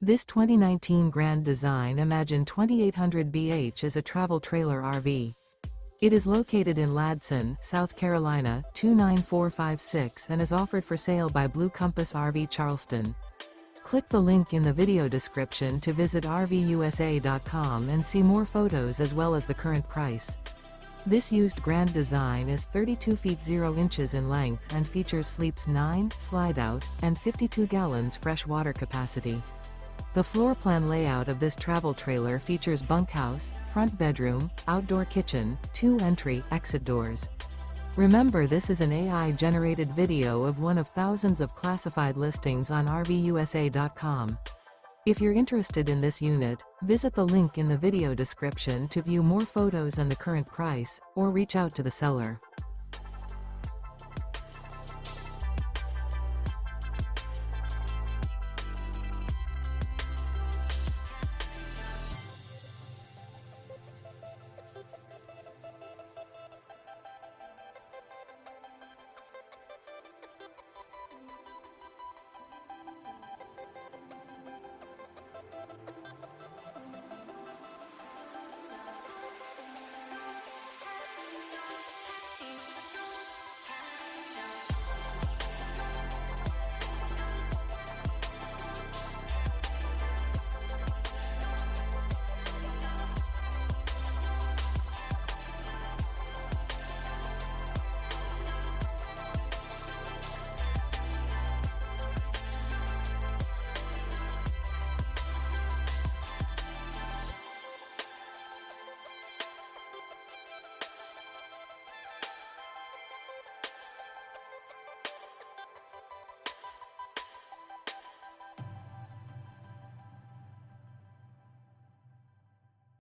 This 2019 Grand Design Imagine 2800BH is a travel trailer RV. It is located in Ladson, South Carolina, 29456 and is offered for sale by Blue Compass RV Charleston. Click the link in the video description to visit RVUSA.com and see more photos as well as the current price. This used Grand Design is 32 feet 0 inches in length and features sleeps 9, slide-out, and 52 gallons fresh water capacity. The floor plan layout of this travel trailer features bunkhouse, front bedroom, outdoor kitchen, 2 entry/exit doors. Remember, this is an AI-generated video of one of thousands of classified listings on RVUSA.com. If you're interested in this unit, visit the link in the video description to view more photos and the current price, or reach out to the seller.